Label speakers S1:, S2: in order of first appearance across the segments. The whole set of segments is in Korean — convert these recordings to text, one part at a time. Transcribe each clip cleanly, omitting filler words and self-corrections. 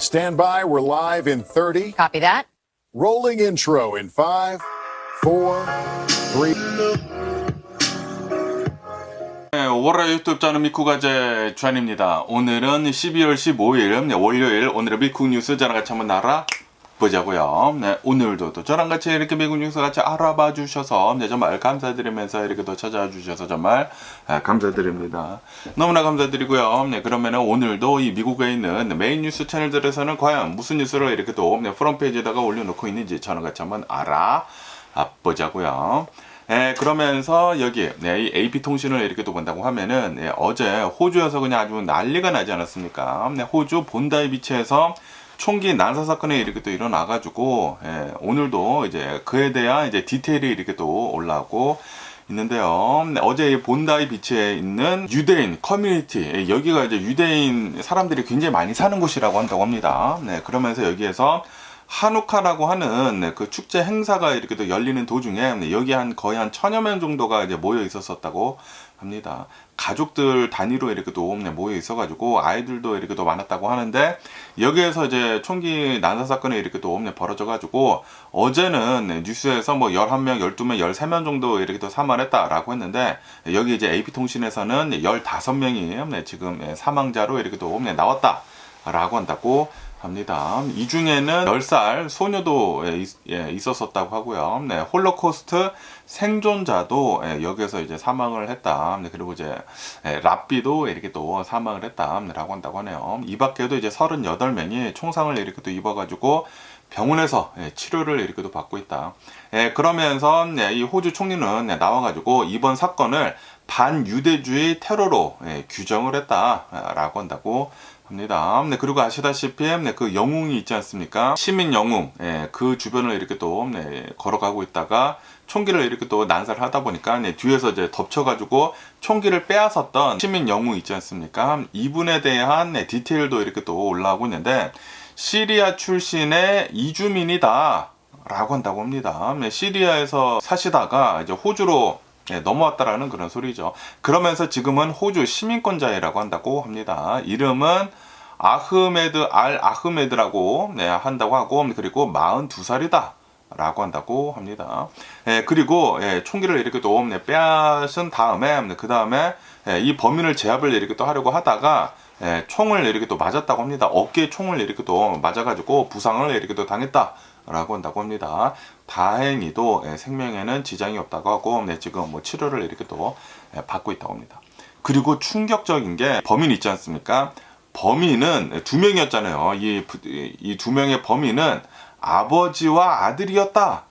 S1: Stand by, we're live in 30.
S2: Copy that.
S1: Rolling intro in 5, 4, 3.
S3: 네, 월화 유튜브 저는 미쿠가제 주한입니다. 오늘은 12월 15일 월요일, 오늘의 미국 뉴스 저랑 같이 한번 알아보자고요. 네, 오늘도 또 저랑 같이 이렇게 미국 뉴스 같이 알아봐 주셔서 정말 감사드리면서 이렇게 또 찾아와 주셔서 정말 감사드립니다. 너무나 감사드리고요. 네, 그러면 오늘도 이 미국에 있는 메인 뉴스 채널들에서는 과연 무슨 뉴스를 이렇게 또 프론트페이지에다가 올려놓고 있는지 저랑 같이 한번 알아보자고요. 그러면서 여기 이 AP통신을 이렇게 또 본다고 하면은 어제 호주에서 그냥 아주 난리가 나지 않았습니까? 호주 본다이 비치에서 총기 난사 사건이 이렇게 또 일어나가지고 오늘도 이제 그에 대한 이제 디테일이 이렇게 또 올라오고 있는데요. 어제 본다이 비치에 있는 유대인 커뮤니티, 여기가 이제 유대인 사람들이 굉장히 많이 사는 곳이라고 한다고 합니다. 그러면서 여기에서 하누카라고 하는 그 축제 행사가 이렇게 또 열리는 도중에 여기 거의 한 1000여 명 정도가 이제 모여 있었다고 합니다. 가족들 단위로 이렇게 또 모여 있어가지고 아이들도 이렇게 또 많았다고 하는데, 여기에서 이제 총기 난사 사건이 이렇게 또 벌어져가지고 어제는 뉴스에서 뭐 11명, 12명, 13명 정도 이렇게 또 사망했다라고 했는데, 여기 이제 AP통신에서는 15명이 지금 사망자로 이렇게 또 나왔다라고 한다고 합니다. 이 중에는 10살 소녀도 있었었다고 하고요. 홀로코스트 생존자도 여기서 이제 사망을 했다. 그리고 이제 랍비도 이렇게 또 사망을 했다라고 한다고 하네요. 이 밖에도 이제 38명이 총상을 이렇게 또 입어가지고 병원에서 치료를 이렇게 또 받고 있다. 그러면서 이 호주 총리는 나와가지고 이번 사건을 반유대주의 테러로 규정을 했다라고 한다고 합니다. 그리고 아시다시피 그 영웅이 있지 않습니까? 시민 영웅, 그 주변을 이렇게 또 걸어가고 있다가 총기를 이렇게 또 난사를 하다 보니까 뒤에서 이제 덮쳐가지고 총기를 빼앗았던 시민 영웅 있지 않습니까? 이분에 대한 디테일도 이렇게 또 올라오고 있는데, 시리아 출신의 이주민이다 라고 한다고 합니다. 시리아에서 사시다가 이제 호주로 넘어왔다라는 그런 소리죠. 그러면서 지금은 호주 시민권자라고 한다고 합니다. 이름은 아흐메드 알 아흐메드라고 한다고 하고, 그리고 42살이다 라고 한다고 합니다. 그리고 총기를 이렇게 또 빼앗은 다음에 그 다음에 이 범인을 제압을 이렇게 또 하려고 하다가 총을 이렇게 또 맞았다고 합니다. 어깨에 총을 이렇게 또 맞아가지고 부상을 이렇게 또 당했다 라고 한다고 합니다. 다행히도 생명에는 지장이 없다고 하고 지금 뭐 치료를 이렇게 또 받고 있다고 합니다. 그리고 충격적인 게 범인 있지 않습니까? 범인은 2명이었잖아요. 이 2명의 범인은 아버지와 아들이었다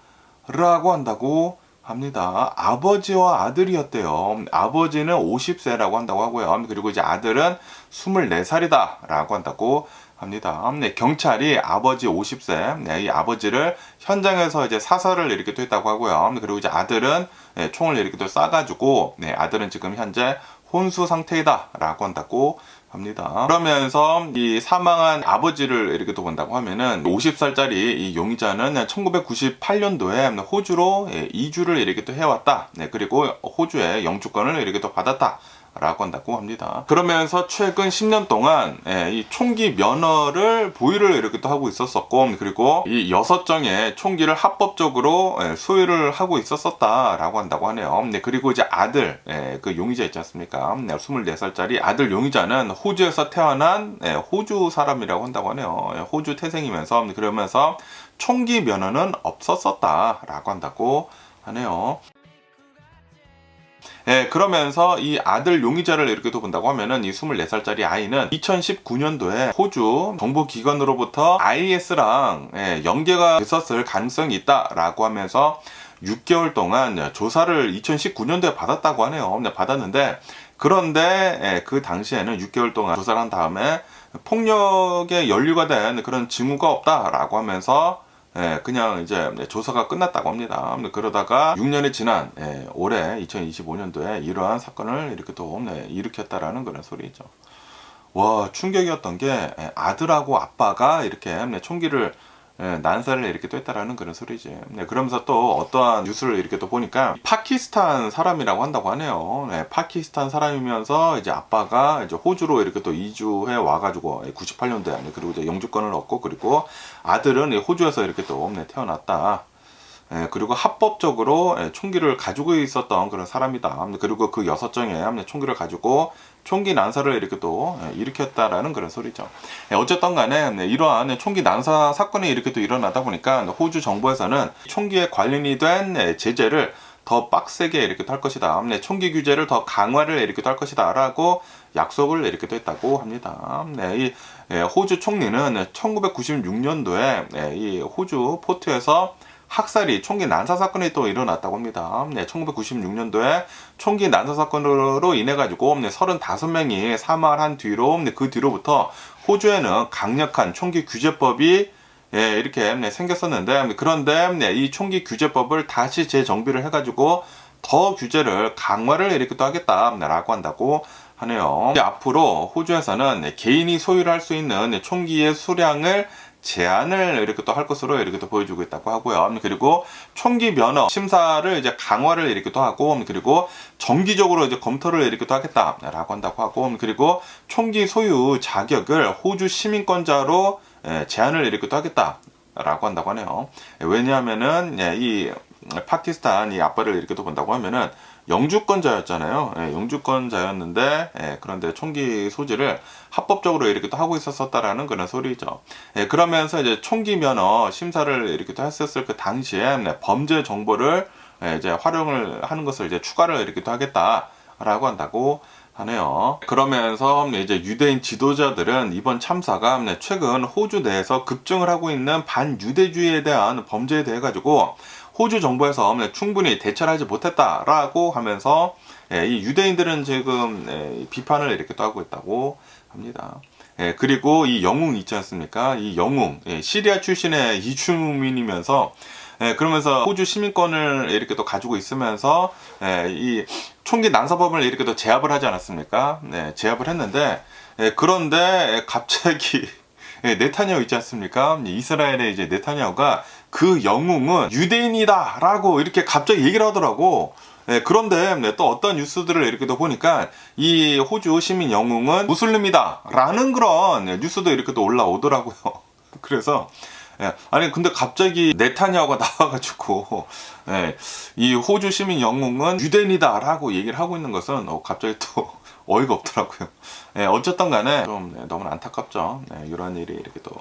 S3: 라고 한다고 합니다. 아버지와 아들이었대요. 아버지는 50세라고 한다고 하고요. 그리고 이제 아들은 24살이다 라고 한다고 합니다. 경찰이 아버지 50세, 이 아버지를 현장에서 이제 사살을 이렇게 또 했다고 하고요. 그리고 이제 아들은 총을 이렇게 또 쏴가지고, 아들은 지금 현재 혼수 상태이다 라고 한다고 합니다. 그러면서 이 사망한 아버지를 이렇게 또 본다고 하면은 50살짜리 이 용의자는 1998년도에 호주로 이주를 이렇게 또 해왔다. 그리고 호주의 영주권을 이렇게 또 받았다 라고 한다고 합니다. 그러면서 최근 10년 동안 이 총기 면허를 보유를 이렇게 또 하고 있었었고, 그리고 이 6정의 총기를 합법적으로 소유를 하고 있었었다라고 한다고 하네요. 그리고 이제 아들, 그 용의자 있지 않습니까? 24살짜리 아들 용의자는 호주에서 태어난 호주 사람이라고 한다고 하네요. 호주 태생이면서, 그러면서 총기 면허는 없었었다라고 한다고 하네요. 그러면서 이 아들 용의자를 이렇게 또 본다고 하면은 이 24살짜리 아이는 2019년도에 호주 정보기관으로부터 IS랑 연계가 있었을 가능성이 있다라고 하면서 6개월 동안 조사를 2019년도에 받았다고 하네요. 받았는데, 그런데 그 당시에는 6개월 동안 조사를 한 다음에 폭력에 연루가 된 그런 징후가 없다라고 하면서 그냥 이제 조사가 끝났다고 합니다. 그러다가 6년이 지난 올해 2025년도에 이러한 사건을 이렇게 또 일으켰다라는 그런 소리죠. 와, 충격이었던 게 아들하고 아빠가 이렇게 총기를 난사를 이렇게 또 했다라는 그런 소리지. 네, 그러면서 또 어떠한 뉴스를 이렇게 또 보니까 파키스탄 사람이라고 한다고 하네요. 네, 파키스탄 사람이면서 이제 아빠가 이제 호주로 이렇게 또 이주해 와가지고 98년도에 그리고 이제 영주권을 얻고 그리고 아들은 호주에서 이렇게 또 태어났다. 그리고 합법적으로 총기를 가지고 있었던 그런 사람이다. 그리고 그 6정에 총기를 가지고 총기 난사를 이렇게 또 일으켰다라는 그런 소리죠. 어쨌든 간에 이러한 총기 난사 사건이 이렇게 또 일어나다 보니까 호주 정부에서는 총기에 관련이 된 제재를 더 빡세게 이렇게 할 것이다. 총기 규제를 더 강화를 이렇게 할 것이다. 라고 약속을 이렇게 또 했다고 합니다. 이 호주 총리는 1996년도에 이 호주 포트에서 학살이 총기 난사 사건이 또 일어났다고 합니다. 1996년도에 총기 난사 사건으로 인해 가지고 35명이 사망을 한 뒤로 그 뒤로부터 호주에는 강력한 총기 규제법이 이렇게 생겼었는데 그런데 이 총기 규제법을 다시 재정비를 해가지고 더 규제를 강화를 이렇게 또 하겠다라고 한다고 하네요. 앞으로 호주에서는 개인이 소유를 할 수 있는 총기의 수량을 제한을 이렇게 또 할 것으로 이렇게 또 보여주고 있다고 하고요. 그리고 총기 면허 심사를 이제 강화를 이렇게 또 하고 그리고 정기적으로 이제 검토를 이렇게 또 하겠다라고 한다고 하고 그리고 총기 소유 자격을 호주 시민권자로 제한을 이렇게 또 하겠다라고 한다고 하네요. 왜냐하면은 이 파키스탄 이 아빠를 이렇게 또 본다고 하면은 영주권자였잖아요. 영주권자였는데 그런데 총기 소지를 합법적으로 이렇게 또 하고 있었다라는 그런 소리죠. 그러면서 이제 총기 면허 심사를 이렇게 또 했었을 그 당시에 범죄 정보를 이제 활용을 하는 것을 이제 추가를 이렇게 또 하겠다라고 한다고 하네요. 그러면서 이제 유대인 지도자들은 이번 참사가 최근 호주 내에서 급증을 하고 있는 반유대주의에 대한 범죄에 대해 가지고 호주 정부에서 충분히 대처를 하지 못했다라고 하면서 이 유대인들은 지금 비판을 이렇게 또 하고 있다고 합니다. 그리고 이 영웅 있지 않습니까? 이 영웅 시리아 출신의 이주민이면서 그러면서 호주 시민권을 이렇게 또 가지고 있으면서 이 총기 난사법을 이렇게 또 제압을 하지 않았습니까? 제압을 했는데 그런데 갑자기 네타냐후 있지 않습니까? 이스라엘의 이제 네타냐후가 그 영웅은 유대인이다라고 이렇게 갑자기 얘기를 하더라고. 그런데 또 어떤 뉴스들을 이렇게 또 보니까 이 호주 시민 영웅은 무슬림이다라는 그런 뉴스도 이렇게 또 올라오더라고요. 그래서 아니 근데 갑자기 네타냐후가 나와가지고 이 호주 시민 영웅은 유대인이다라고 얘기를 하고 있는 것은 갑자기 또 어이가 없더라고요. 어쨌든 간에 좀 너무 안타깝죠. 이런 일이 이렇게 또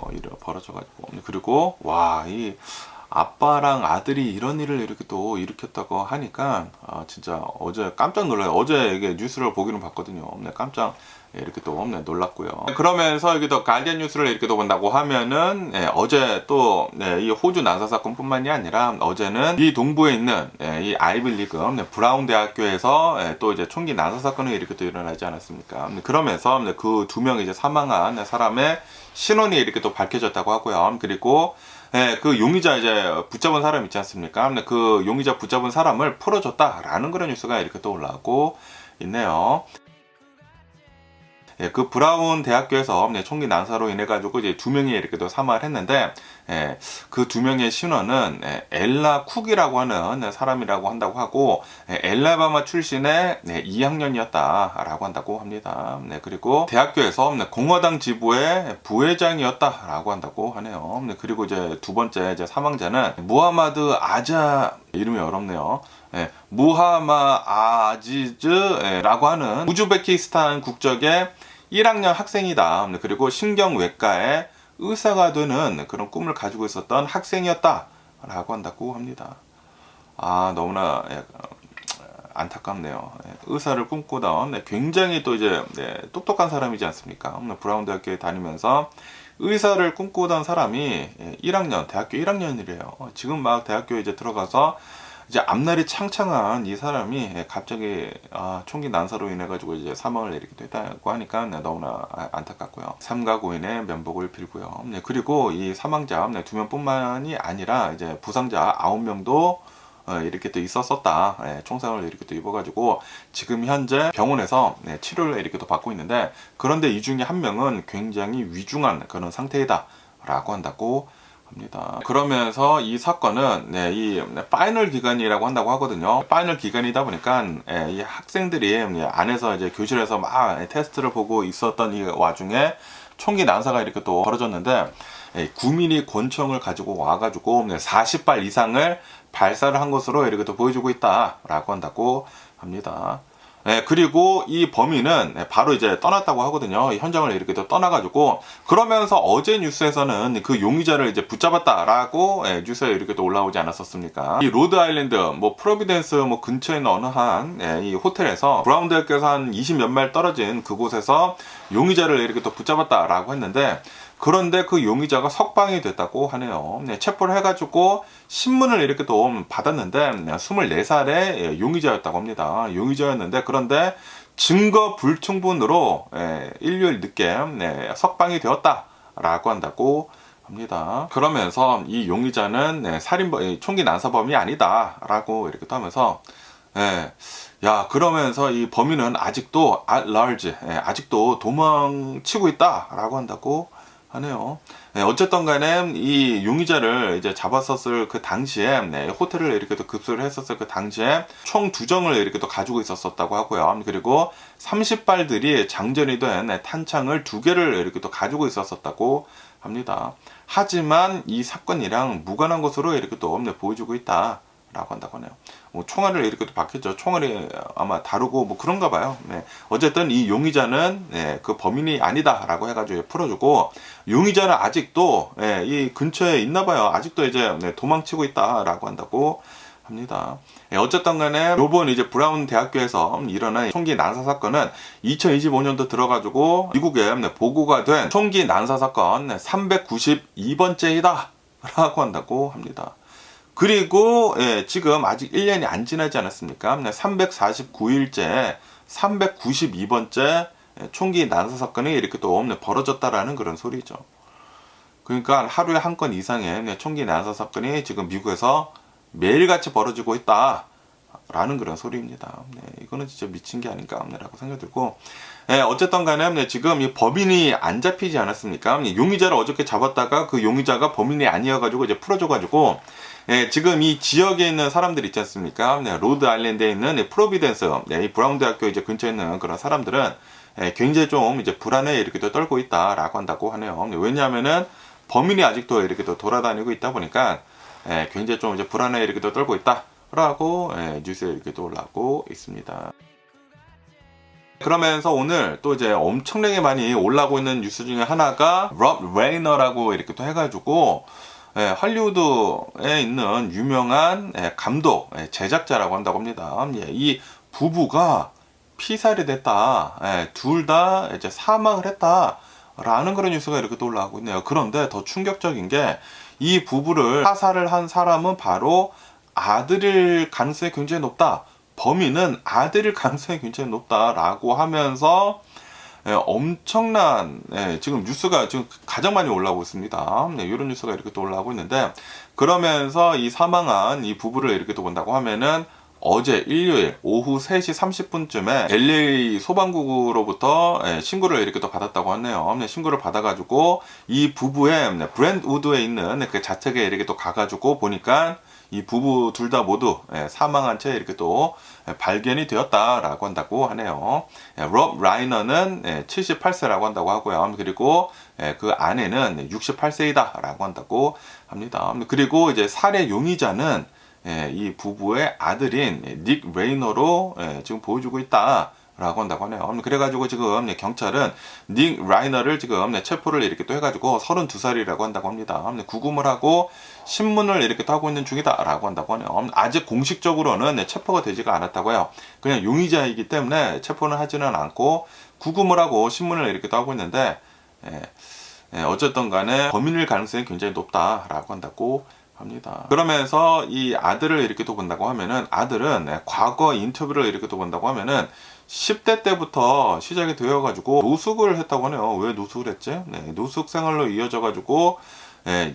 S3: 벌어져가지고 그리고 와 이 아빠랑 아들이 이런 일을 이렇게 또 일으켰다고 하니까 진짜 어제 깜짝 놀라요. 어제 이게 뉴스를 보기는 봤거든요. 깜짝 이렇게 또 놀랐고요. 그러면서 여기도 가디언 뉴스를 이렇게 또 본다고 하면은 어제 또 이 호주 난사 사건뿐만이 아니라 어제는 이 동부에 있는 이 아이비리그 브라운 대학교에서 또 이제 총기 난사 사건이 이렇게 또 일어나지 않았습니까? 그러면서 그 2명 이제 사망한 사람의 신원이 이렇게 또 밝혀졌다고 하고요. 그리고 그 용의자 이제 붙잡은 사람 있지 않습니까? 그 용의자 붙잡은 사람을 풀어줬다라는 그런 뉴스가 이렇게 또 올라오고 있네요. 그 브라운 대학교에서 총기 난사로 인해 가지고 이제 2명이 이렇게 또 사망을 했는데 그 2명의 신원은 엘라 쿡이라고 하는 사람이라고 한다고 하고 엘라바마 출신의 2학년이었다라고 한다고 합니다. 그리고 대학교에서 공화당 지부의 부회장이었다라고 한다고 하네요. 그리고 이제 두 번째 이제 사망자는 무하마드 아자 이름이 어렵네요. 무하마 아지즈라고 하는 우즈베키스탄 국적의 1학년 학생이다. 그리고 신경외과의 의사가 되는 그런 꿈을 가지고 있었던 학생이었다라고 한다고 합니다. 너무나 안타깝네요. 의사를 꿈꾸던 굉장히 또 이제 똑똑한 사람이지 않습니까? 브라운 대학교에 다니면서 의사를 꿈꾸던 사람이 1학년, 대학교 1학년이래요. 지금 막 대학교에 이제 들어가서 이제 앞날이 창창한 이 사람이 갑자기 총기 난사로 인해 가지고 이제 사망을 이렇게 됐다고 하니까 너무나 안타깝고요. 삼가 고인의 면복을 빌고요. 그리고 이 사망자 2명뿐만이 아니라 이제 부상자 9명도 이렇게 또 있었었다. 총상을 이렇게 또 입어가지고 지금 현재 병원에서 치료를 이렇게 또 받고 있는데 그런데 이 중에 한 명은 굉장히 위중한 그런 상태이다라고 한다고 합니다. 그러면서 이 사건은 이 파이널 기간이라고 한다고 하거든요. 파이널 기간이다 보니까 이 학생들이 안에서 이제 교실에서 막 테스트를 보고 있었던 이 와중에 총기 난사가 이렇게 또 벌어졌는데 9mm 권총을 가지고 와가지고 40발 이상을 발사를 한 것으로 이렇게 또 보여주고 있다라고 한다고 합니다. 그리고 이 범인은 바로 이제 떠났다고 하거든요. 현장을 이렇게 또 떠나가지고, 그러면서 어제 뉴스에서는 그 용의자를 이제 붙잡았다라고 뉴스에 이렇게 또 올라오지 않았었습니까? 이 로드 아일랜드, 프로비덴스 근처에 있는 어느 이 호텔에서 브라운 대학교에서 한 20몇 마일 떨어진 그곳에서 용의자를 이렇게 또 붙잡았다라고 했는데, 그런데 그 용의자가 석방이 됐다고 하네요. 체포를 해가지고 신문을 이렇게 또 받았는데 24살의 용의자였다고 합니다. 용의자였는데 그런데 증거 불충분으로 일요일 늦게 석방이 되었다라고 한다고 합니다. 그러면서 이 용의자는 총기 난사범이 아니다라고 이렇게 또 하면서 그러면서 이 범인은 아직도 at large, 아직도 도망치고 있다라고 한다고 하네요. 어쨌든 간에 이 용의자를 이제 잡았었을 그 당시에 호텔을 이렇게 또 급수를 했었을 그 당시에 총 2정을 이렇게 또 가지고 있었다고 하고요. 그리고 30발들이 장전이 된 탄창을 2개를 이렇게 또 가지고 있었다고 합니다. 하지만 이 사건이랑 무관한 것으로 이렇게 또 보여주고 있다 라고 한다고 하네요. 총알을 이렇게 또 받겠죠. 총알이 아마 다르고 그런가 봐요. 어쨌든 이 용의자는 그 범인이 아니다 라고 해가지고 풀어주고, 용의자는 아직도 이 근처에 있나 봐요. 아직도 이제 도망치고 있다 라고 한다고 합니다. 어쨌든 간에 요번 이제 브라운 대학교에서 일어난 총기 난사 사건은 2025년도 들어가지고 미국에 보고가 된 총기 난사 사건 392번째이다 라고 한다고 합니다. 그리고 지금 아직 1년이 안 지나지 않았습니까? 349일째 392번째 총기 난사 사건이 이렇게 또 벌어졌다라는 그런 소리죠. 그러니까 하루에 한 건 이상의 총기 난사 사건이 지금 미국에서 매일같이 벌어지고 있다 라는 그런 소리입니다. 이거는 진짜 미친 게 아닌가 라고 생각이 들고, 어쨌든 간에 지금 이 범인이 안 잡히지 않았습니까? 용의자를 어저께 잡았다가 그 용의자가 범인이 아니어가지고 이제 풀어줘가지고, 지금 이 지역에 있는 사람들 있지 않습니까? 로드 아일랜드에 있는 프로비덴스, 이 브라운 대학교 이제 근처에 있는 그런 사람들은 굉장히 좀 이제 불안에 이렇게 또 떨고 있다라고 한다고 하네요. 왜냐하면은 범인이 아직도 이렇게 또 돌아다니고 있다 보니까 굉장히 좀 이제 불안에 이렇게 또 떨고 있다라고 뉴스에 이렇게 또 올라오고 있습니다. 그러면서 오늘 또 이제 엄청나게 많이 올라오고 있는 뉴스 중에 하나가 롭 레이너라고 이렇게 또 해가지고 할리우드에 있는 유명한 감독, 제작자라고 한다고 합니다. 이 부부가 피살이 됐다. 둘 다 이제 사망을 했다라는 그런 뉴스가 이렇게 또 올라오고 있네요. 그런데 더 충격적인 게 이 부부를 사살을 한 사람은 바로 아들일 가능성이 굉장히 높다. 범인은 아들일 가능성이 굉장히 높다라고 하면서 엄청난 지금 뉴스가 지금 가장 많이 올라오고 있습니다. 이런 뉴스가 이렇게 또 올라오고 있는데, 그러면서 이 사망한 이 부부를 이렇게 또 본다고 하면은 어제 일요일 오후 3시 30분쯤에 LA 소방국으로부터 신고를 이렇게 또 받았다고 하네요. 신고를 받아가지고 이 부부의 브랜드우드에 있는 그 자택에 이렇게 또 가가지고 보니까 이 부부 둘 다 모두 사망한 채 이렇게 또 발견이 되었다라고 한다고 하네요. 롭 라이너는 78세라고 한다고 하고요. 그리고 그 아내는 68세이다라고 한다고 합니다. 그리고 이제 살해 용의자는 이 부부의 아들인 닉 레이너로 지금 보여주고 있다라고 한다고 하네요. 그래가지고 지금 경찰은 닉 라이너를 지금 체포를 이렇게 또 해가지고 32살이라고 한다고 합니다. 구금을 하고 신문을 이렇게 또 하고 있는 중이다라고 한다고 하네요. 아직 공식적으로는 체포가 되지가 않았다고 해요. 그냥 용의자이기 때문에 체포는 하지는 않고 구금을 하고 신문을 이렇게 또 하고 있는데, 어쨌든 간에 범인일 가능성이 굉장히 높다라고 한다고 합니다. 그러면서 이 아들을 이렇게 또 본다고 하면은, 아들은 과거 인터뷰를 이렇게 또 본다고 하면은 10대 때부터 시작이 되어가지고 노숙을 했다고 하네요. 왜 노숙을 했지? 노숙 생활로 이어져가지고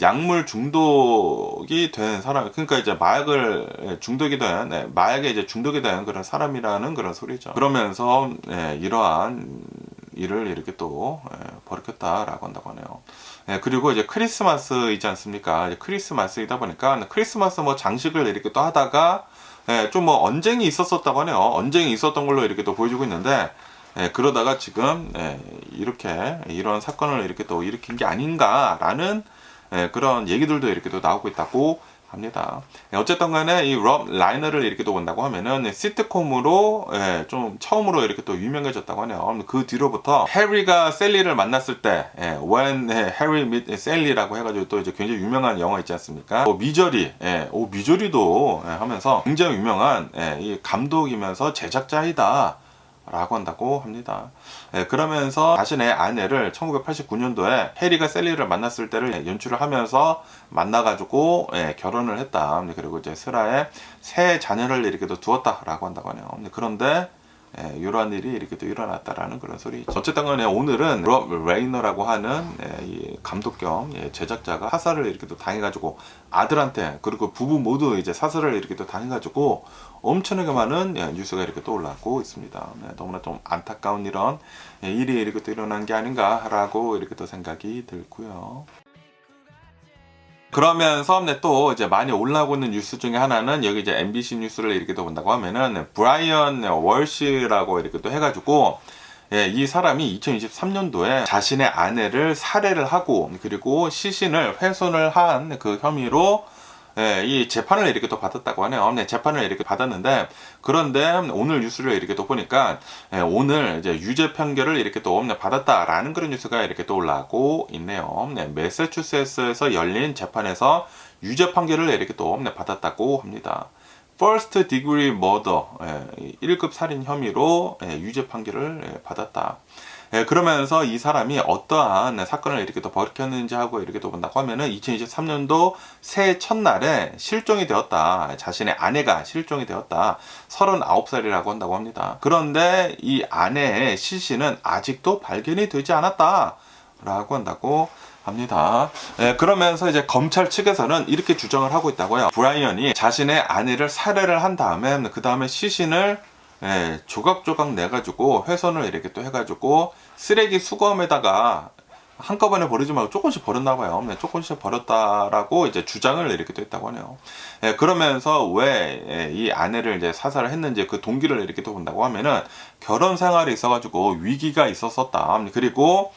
S3: 약물 중독이 된 사람, 그러니까 이제 마약을 중독이 된, 마약에 이제 중독이 된 그런 사람이라는 그런 소리죠. 그러면서 이러한 일을 이렇게 또 벌였다라고 한다고 하네요. 예, 그리고 이제 크리스마스이지 않습니까? 이제 크리스마스이다 보니까 크리스마스 뭐 장식을 이렇게 또 하다가 예, 좀 뭐 언쟁이 있었었다고 하네요. 언쟁이 있었던 걸로 이렇게 또 보여주고 있는데 예, 그러다가 지금 예, 이렇게 이런 사건을 이렇게 또 일으킨 게 아닌가라는 예, 그런 얘기들도 이렇게 또 나오고 있다고 합니다. 예, 어쨌든 간에 이 럽 라이너를 이렇게 또 본다고 하면은 시트콤으로 예, 좀 처음으로 이렇게 또 유명해졌다고 하네요. 그 뒤로부터 해리가 셀리를 만났을 때 예, When Harry Met Sally라고 해가지고 또 이제 굉장히 유명한 영화 있지 않습니까? 미저리, 예, 미저리도 예, 하면서 굉장히 유명한 예, 이 감독이면서 제작자이다. 라고 한다고 합니다. 예, 그러면서 자신의 아내를 1989년도에 해리가 셀리를 만났을 때를 연출을 하면서 만나가지고 예, 결혼을 했다. 그리고 이제 슬하에 새 자녀를 이렇게 또 두었다라고 한다고 하네요. 그런데 예, 이러한 일이 이렇게 또 일어났다라는 그런 소리죠. 어쨌든 간에 오늘은 럽 레이너라고 하는 예, 이 감독 겸 예, 제작자가 사살을 이렇게 또 당해가지고 아들한테 그리고 부부 모두 이제 사살을 이렇게 또 당해가지고 엄청나게 많은 예, 뉴스가 이렇게 또 올라오고 있습니다. 네, 너무나 좀 안타까운 이런 예, 일이 이렇게 또 일어난 게 아닌가라고 이렇게 또 생각이 들고요. 그러면서 네, 또 이제 많이 올라오고 있는 뉴스 중에 하나는 여기 이제 MBC 뉴스를 이렇게 또 본다고 하면은 브라이언 월시라고 이렇게 또 해가지고 예, 이 사람이 2023년도에 자신의 아내를 살해를 하고 그리고 시신을 훼손을 한 그 혐의로 예, 이 재판을 이렇게 또 받았다고 하네요. 네, 재판을 이렇게 받았는데 그런데 오늘 뉴스를 이렇게 또 보니까 예, 오늘 이제 유죄 판결을 이렇게 또 받았다라는 그런 뉴스가 이렇게 또 올라오고 있네요. 네, 매사추세츠에서 열린 재판에서 유죄 판결을 이렇게 또 받았다고 합니다. First degree murder, 1급 살인 혐의로 유죄 판결을 받았다. 그러면서 이 사람이 어떠한 사건을 이렇게 또 벌였는지 하고 이렇게 또 본다고 하면은 2023년도 새해 첫날에 실종이 되었다. 자신의 아내가 실종이 되었다. 39살이라고 한다고 합니다. 그런데 이 아내의 시신은 아직도 발견이 되지 않았다. 라고 한다고 합니다. 그러면서 이제 검찰 측에서는 이렇게 주장을 하고 있다고요. 브라이언이 자신의 아내를 살해를 한 다음에 그 다음에 시신을 조각조각 내가지고 훼손을 이렇게 또 해가지고 쓰레기 수거함에다가 한꺼번에 버리지 말고 조금씩 버렸나봐요. 조금씩 버렸다라고 이제 주장을 이렇게 또 했다고 하네요. 그러면서 왜 이 아내를 이제 사살을 했는지 그 동기를 이렇게 또 본다고 하면은 결혼 생활이 있어가지고 위기가 있었었다. 그리고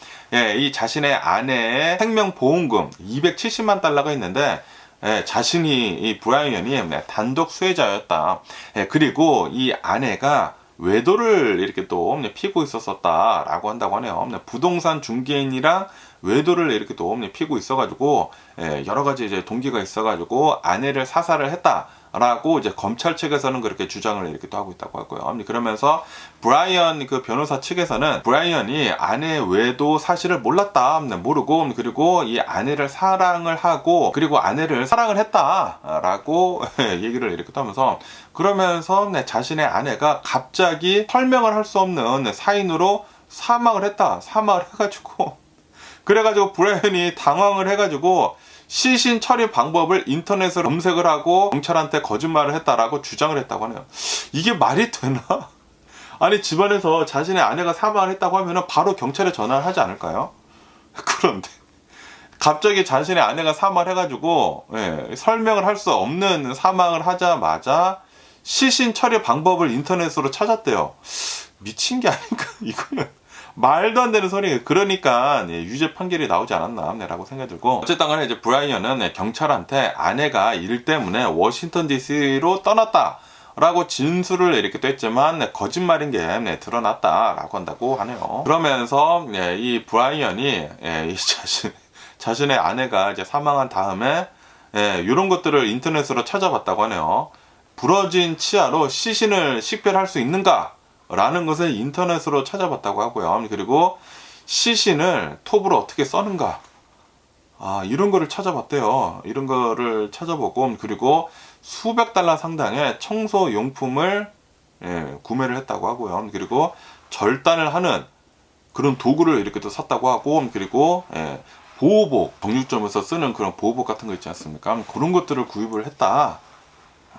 S3: 이 자신의 아내의 생명보험금 270만 달러가 있는데 자신이 이 브라이언이 단독 수혜자였다. 그리고 이 아내가 외도를 이렇게 또 피고 있었었다라고 한다고 하네요. 부동산 중개인이랑 외도를 이렇게 또 피고 있어가지고 여러 가지 이제 동기가 있어가지고 아내를 사살을 했다라고 이제 검찰 측에서는 그렇게 주장을 이렇게 또 하고 있다고 하고요. 그러면서 브라이언 그 변호사 측에서는 브라이언이 아내의 외도 사실을 몰랐다, 모르고 그리고 이 아내를 사랑을 하고 그리고 아내를 사랑을 했다라고 얘기를 이렇게 하면서 그러면서 자신의 아내가 갑자기 설명을 할 수 없는 사인으로 사망을 해가지고 그래가지고 브라이언이 당황을 해가지고 시신 처리 방법을 인터넷으로 검색을 하고 경찰한테 거짓말을 했다라고 주장을 했다고 하네요. 이게 말이 되나? 아니 집안에서 자신의 아내가 사망을 했다고 하면 바로 경찰에 전화를 하지 않을까요? 그런데 갑자기 자신의 아내가 사망을 해가지고 설명을 할 수 없는 사망을 하자마자 시신 처리 방법을 인터넷으로 찾았대요. 미친 게 아닌가? 이거는 말도 안 되는 소리예요. 그러니까 유죄 판결이 나오지 않았나 라고 생각이 들고 어쨌든 간에 이제 브라이언은 경찰한테 아내가 일 때문에 워싱턴 DC로 떠났다 라고 진술을 이렇게 또 했지만 거짓말인 게 드러났다 라고 한다고 하네요. 그러면서 이 브라이언이 자신의 아내가 이제 사망한 다음에 이런 것들을 인터넷으로 찾아봤다고 하네요. 부러진 치아로 시신을 식별할 수 있는가? 라는 것을 인터넷으로 찾아봤다고 하고요. 그리고 시신을 톱으로 어떻게 써는가? 이런 거를 찾아봤대요. 이런 거를 찾아보고 그리고 수백 달러 상당의 청소 용품을 구매를 했다고 하고요. 그리고 절단을 하는 그런 도구를 이렇게 또 샀다고 하고 그리고 보호복, 정육점에서 쓰는 그런 보호복 같은 거 있지 않습니까? 그런 것들을 구입을 했다.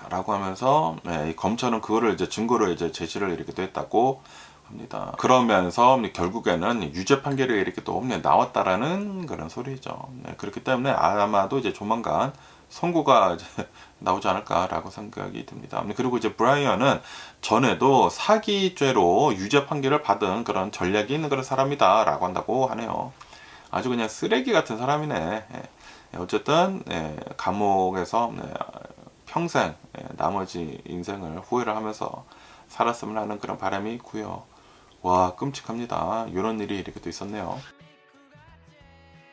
S3: 라고 하면서 이 검찰은 그거를 이제 증거로 이제 제시를 이렇게 또 했다고 합니다. 그러면서 결국에는 유죄 판결이 이렇게 또 나왔다라는 그런 소리죠. 그렇기 때문에 아마도 이제 조만간 선고가 이제 나오지 않을까라고 생각이 듭니다. 그리고 이제 브라이언은 전에도 사기죄로 유죄 판결을 받은 그런 전략이 있는 그런 사람이다라고 한다고 하네요. 아주 그냥 쓰레기 같은 사람이네. 어쨌든 감옥에서 평생 나머지 인생을 후회를 하면서 살았으면 하는 그런 바람이 있고요. 와, 끔찍합니다. 이런 일이 이렇게 또 있었네요.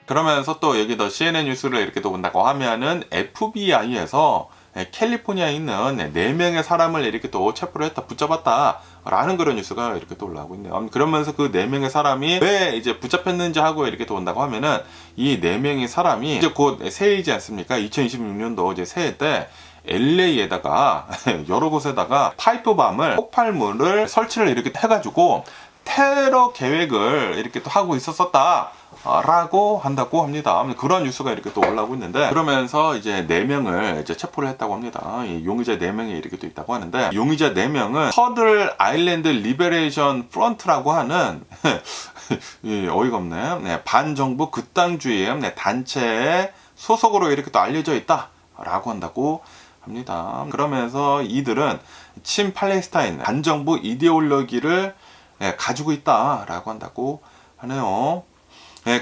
S3: 그러면서 또 여기 더 CNN 뉴스를 이렇게 또 본다고 하면은 FBI에서 캘리포니아에 있는 4명의 사람을 이렇게 또 체포를 했다, 붙잡았다 라는 그런 뉴스가 이렇게 또 올라오고 있네요. 그러면서 그 4명의 사람이 왜 이제 붙잡혔는지 하고 이렇게 또 온다고 하면은 이 4명의 사람이 이제 곧 새해이지 않습니까? 2026년도 이제 새해 때 LA에다가 여러 곳에다가 파이프밤을, 폭발물을 설치를 이렇게 해가지고 테러 계획을 이렇게 또 하고 있었었다 라고 한다고 합니다. 그런 뉴스가 이렇게 또 올라오고 있는데, 그러면서 이제 4명을 이제 체포를 했다고 합니다. 이 용의자 4명이 이렇게 또 있다고 하는데, 용의자 4명은 터들 아일랜드 리베레이션 프런트라고 하는 어이가 없네. 반정부 극단주의 단체의 소속으로 이렇게 또 알려져 있다 라고 한다고 합니다. 그러면서 이들은 친팔레스타인 반정부 이데올로기를 가지고 있다라고 한다고 하네요.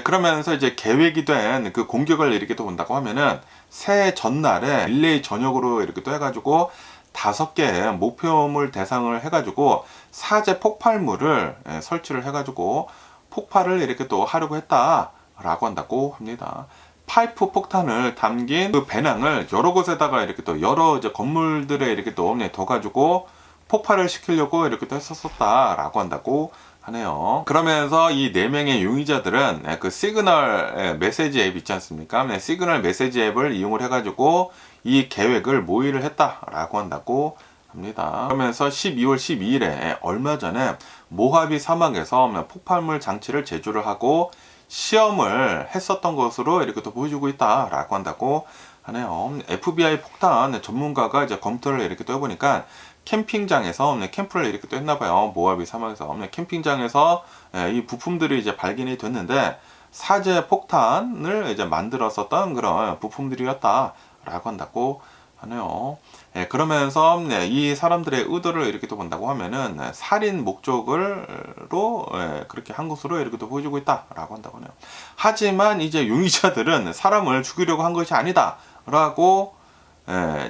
S3: 그러면서 이제 계획이 된 그 공격을 이렇게 또 본다고 하면은 새해 전날에 LA 전역으로 이렇게 또 해가지고 5개의 목표물 대상을 해가지고 사제 폭발물을 설치를 해가지고 폭발을 이렇게 또 하려고 했다라고 한다고 합니다. 파이프 폭탄을 담긴 그 배낭을 여러 곳에다가 이렇게 또 여러 이제 건물들에 이렇게 또 둬가지고 폭발을 시키려고 이렇게 또 했었다라고 한다고 하네요. 그러면서 이 4명의 용의자들은 그 시그널 메시지 앱 있지 않습니까? 시그널 메시지 앱을 이용을 해가지고 이 계획을 모의를 했다라고 한다고 합니다. 그러면서 12월 12일에 얼마 전에 모하비 사막에서 폭발물 장치를 제조를 하고 시험을 했었던 것으로 이렇게 또 보여주고 있다라고 한다고 하네요. FBI 폭탄 전문가가 이제 검토를 이렇게 또 해보니까 캠핑장에서 캠프를 이렇게 또 했나봐요. 모하비 사막에서 캠핑장에서 이 부품들이 이제 발견이 됐는데 사제 폭탄을 이제 만들었었던 그런 부품들이었다라고 한다고 하네요. 그러면서 이 사람들의 의도를 이렇게 또 본다고 하면은 살인 목적으로 그렇게 한 것으로 이렇게 또 보여주고 있다라고 한다고 하네요. 하지만 이제 용의자들은 사람을 죽이려고 한 것이 아니다라고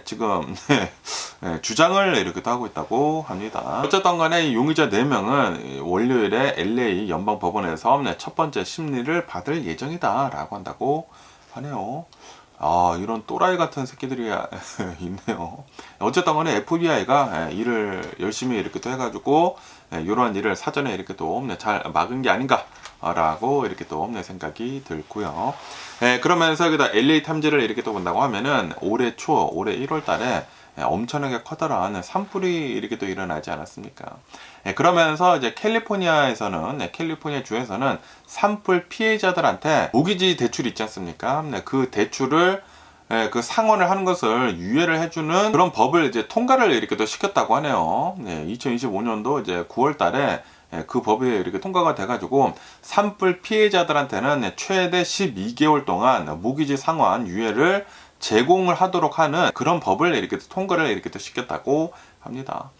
S3: 지금 주장을 이렇게 또 하고 있다고 합니다. 어쨌든 간에 이 용의자 4명은 월요일에 LA 연방법원에서 첫 번째 심리를 받을 예정이다 라고 한다고 하네요. 아, 이런 또라이 같은 새끼들이 있네요. 어쨌든 간에 FBI가 일을 열심히 이렇게 또 해가지고 이러한 일을 사전에 이렇게 또 잘 막은 게 아닌가 라고 이렇게 또 생각이 들고요. 그러면서 여기다 LA 탐지를 이렇게 또 본다고 하면은 올해 1월 달에 엄청나게 커다란 산불이 이렇게 또 일어나지 않았습니까? 그러면서 이제 캘리포니아 주에서는 산불 피해자들한테 모기지 대출 있지 않습니까? 그 대출을 그 상환을 하는 것을 유예를 해주는 그런 법을 이제 통과를 이렇게 또 시켰다고 하네요. 2025년도 이제 9월 달에 그 법이 이렇게 통과가 돼가지고 산불 피해자들한테는 최대 12개월 동안 모기지 상환 유예를 제공을 하도록 하는 그런 법을 이렇게 통과를 이렇게 또 시켰다고 합니다.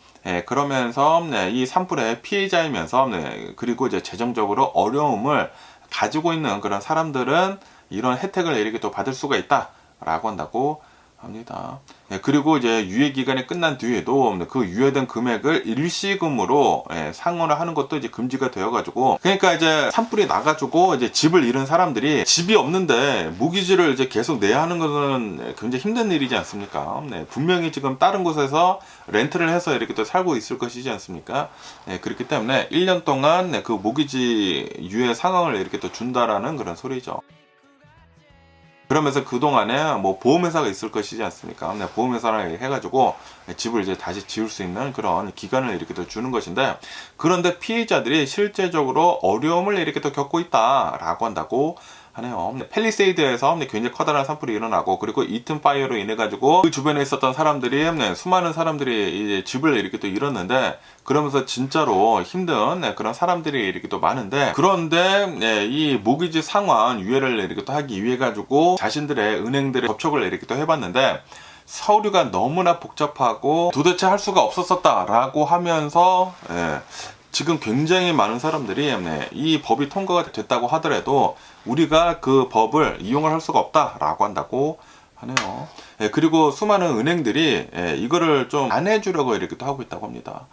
S3: 그러면서 이 산불의 피해자이면서 그리고 이제 재정적으로 어려움을 가지고 있는 그런 사람들은 이런 혜택을 이렇게 또 받을 수가 있다라고 한다고 합니다. 그리고 이제 유예 기간이 끝난 뒤에도 그 유예된 금액을 일시금으로 상환을 하는 것도 이제 금지가 되어가지고, 그러니까 이제 산불이 나가지고 이제 집을 잃은 사람들이 집이 없는데 모기지를 이제 계속 내야 하는 것은 굉장히 힘든 일이지 않습니까? 분명히 지금 다른 곳에서 렌트를 해서 이렇게 또 살고 있을 것이지 않습니까? 그렇기 때문에 1년 동안 그 모기지 유예 상황을 이렇게 또 준다라는 그런 소리죠. 그러면서 그동안에 뭐 보험회사가 있을 것이지 않습니까? 보험회사랑 해가지고 집을 이제 다시 지을 수 있는 그런 기간을 이렇게 또 주는 것인데, 그런데 피해자들이 실제적으로 어려움을 이렇게 또 겪고 있다라고 한다고 하네요. 팰리세이드에서 굉장히 커다란 산불이 일어나고, 그리고 이튼 파이어로 인해 가지고 그 주변에 있었던 사람들이 수많은 사람들이 이제 집을 이렇게 또 잃었는데, 그러면서 진짜로 힘든 그런 사람들이 이렇게 또 많은데, 그런데 이 모기지 상환 유예를 이렇게 또 하기 위해 가지고 자신들의 은행들의 접촉을 이렇게 또 해봤는데, 서류가 너무나 복잡하고 도대체 할 수가 없었다라고 하면서 지금 굉장히 많은 사람들이 이 법이 통과가 됐다고 하더라도 우리가 그 법을 이용을 할 수가 없다라고 한다고 하네요. 그리고 수많은 은행들이 이거를 좀 안 해주려고 이렇게 또 하고 있다고 합니다.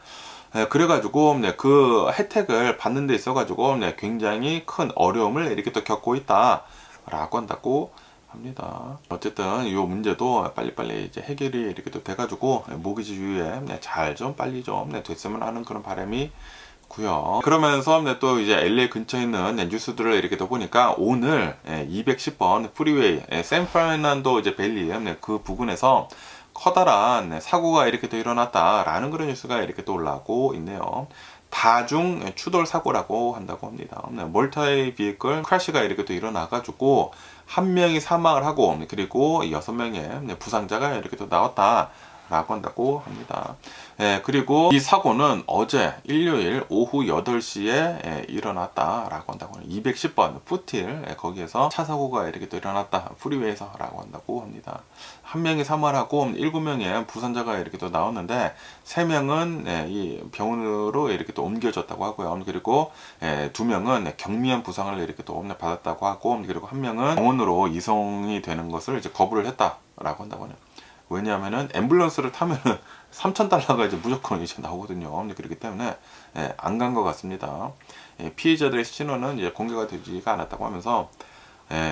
S3: 그래가지고 그 혜택을 받는 데 있어가지고 굉장히 큰 어려움을 이렇게 또 겪고 있다라고 한다고 합니다. 어쨌든 이 문제도 빨리빨리 이제 해결이 이렇게 또 돼가지고 모기지 유예 잘 좀 빨리 좀 됐으면 하는 그런 바람이 고요. 그러면서 또 이제 LA 근처에 있는 뉴스들을 이렇게 또 보니까, 오늘 210번 프리웨이 샌프란난도 이제 밸리 그 부근에서 커다란 사고가 이렇게 또 일어났다라는 그런 뉴스가 이렇게 또 올라오고 있네요. 다중 추돌 사고라고 한다고 합니다. 멀티 비클 크래시가 이렇게 또 일어나가지고 한 명이 사망을 하고, 그리고 6명의 부상자가 이렇게 또 나왔다 라고 한다고 합니다. 그리고 이 사고는 어제 일요일 오후 8시에 일어났다라고 한다고 합니다. 210번 푸틸 거기에서 차 사고가 이렇게 또 일어났다, 프리웨이에서 라고 한다고 합니다. 한 명이 사망하고 7명의 부상자가 이렇게 또 나왔는데, 3명은 이 병원으로 이렇게 또 옮겨졌다고 하고요. 그리고 2명은 경미한 부상을 이렇게 또 받았다고 하고, 그리고 1명은 병원으로 이송이 되는 것을 이제 거부를 했다라고 한다고 하네요. 왜냐하면은 앰뷸런스를 타면은 $3,000가 이제 무조건 이제 나오거든요. 그렇기 때문에 안 간 것 같습니다. 피해자들의 신원은 이제 공개가 되지가 않았다고 하면서,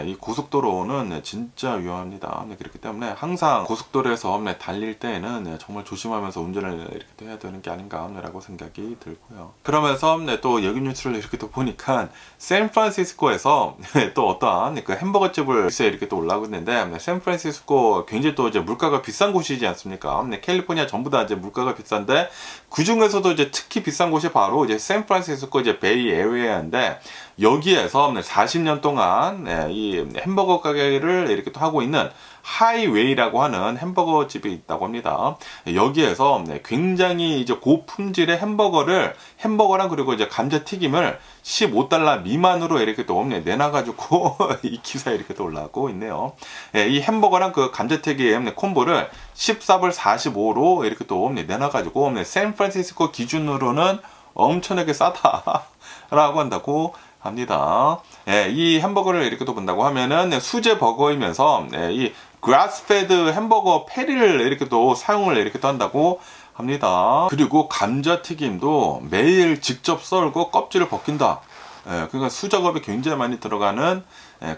S3: 이 고속도로는 진짜 위험합니다. 그렇기 때문에 항상 고속도로에서 달릴 때에는 정말 조심하면서 운전을 이렇게 해야 되는 게 아닌가라고 생각이 들고요. 그러면서 또 여기 뉴스를 이렇게 또 보니까, 샌프란시스코에서 또 어떠한 그 햄버거 집을 이렇게 또 올라오고 있는데, 샌프란시스코 굉장히 또 이제 물가가 비싼 곳이지 않습니까? 캘리포니아 전부 다 이제 물가가 비싼데, 그 중에서도 이제 특히 비싼 곳이 바로 이제 샌프란시스코 이제 베이 에리어인데, 여기에서 40년 동안 이 햄버거 가게를 이렇게 또 하고 있는 하이웨이라고 하는 햄버거 집이 있다고 합니다. 여기에서 굉장히 이제 고품질의 햄버거랑 그리고 이제 감자튀김을 $15 미만으로 이렇게 또 내놔가지고 이 기사에 이렇게 또 올라오고 있네요. 이 햄버거랑 그 감자튀김 콤보를 14불 45로 이렇게 또 내놔가지고 샌프란시스코 기준으로는 엄청나게 싸다라고 한다고 합니다. 이 햄버거를 이렇게 또 본다고 하면은 수제 버거이면서 이 그라스페드 햄버거 패리를 이렇게 또 사용을 이렇게 또 한다고 합니다. 그리고 감자튀김도 매일 직접 썰고 껍질을 벗긴다. 그러니까 수작업이 굉장히 많이 들어가는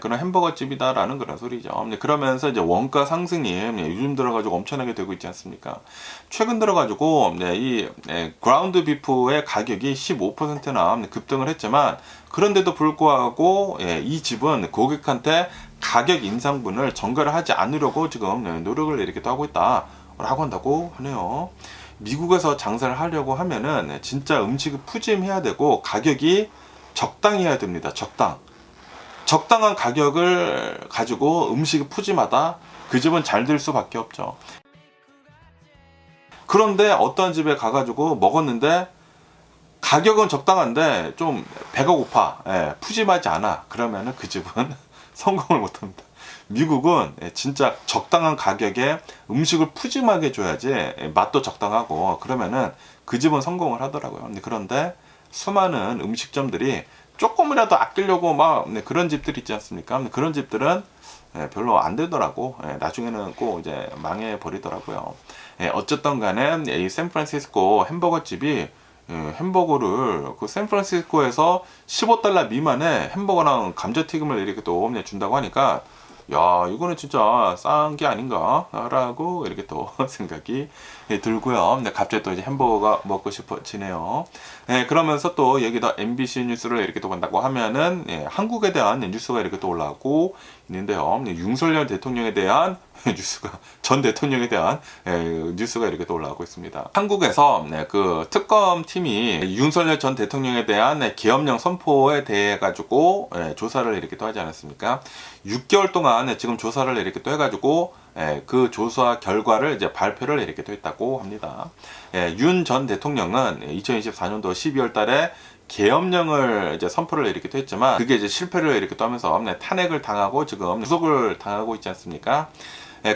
S3: 그런 햄버거 집이다라는 그런 소리죠. 그러면서 이제 원가 상승이 요즘 들어가지고 엄청나게 되고 있지 않습니까? 최근 들어가지고 이 그라운드 비프의 가격이 15%나 급등을 했지만, 그런데도 불구하고 이 집은 고객한테 가격 인상분을 전가를 하지 않으려고 지금 노력을 이렇게 또 하고 있다라고 한다고 하네요. 미국에서 장사를 하려고 하면은 진짜 음식이 푸짐해야 되고 가격이 적당해야 됩니다. 적당한 가격을 가지고 음식이 푸짐하다, 그 집은 잘 될 수밖에 없죠. 그런데 어떤 집에 가가지고 먹었는데 가격은 적당한데 좀 배가 고파, 푸짐하지 않아, 그러면은 그 집은 성공을 못합니다. 미국은 진짜 적당한 가격에 음식을 푸짐하게 줘야지 맛도 적당하고, 그러면은 그 집은 성공을 하더라고요. 그런데 수많은 음식점들이 조금이라도 아끼려고 막 그런 집들 있지 않습니까? 그런 집들은 별로 안 되더라고. 나중에는 꼭 이제 망해 버리더라고요. 어쨌든 간에 이 샌프란시스코 햄버거 집이 햄버거를 그 샌프란시스코에서 $15 미만의 햄버거랑 감자튀김을 이렇게 또 준다고 하니까, 야, 이거는 진짜 싼 게 아닌가 라고 이렇게 또 생각이 들고요. 갑자기 또 이제 햄버거가 먹고 싶어지네요. 그러면서 또 여기다 MBC 뉴스를 이렇게 또 본다고 하면은 한국에 대한 뉴스가 이렇게 또 올라오고 있는데요. 윤석열 대통령에 대한 뉴스가 전 대통령에 대한 뉴스가 이렇게 또 올라오고 있습니다. 한국에서 그 특검팀이 윤석열 전 대통령에 대한 계엄령 선포에 대해 가지고 조사를 이렇게 또 하지 않았습니까? 6개월 동안 지금 조사를 이렇게 또 해가지고 그 조사 결과를 이제 발표를 이렇게 또 했다고 합니다. 윤 전 대통령은 2024년도 12월 달에 계엄령을 이제 선포를 이렇게 또 했지만 그게 이제 실패를 이렇게 또 하면서 탄핵을 당하고 지금 구속을 당하고 있지 않습니까?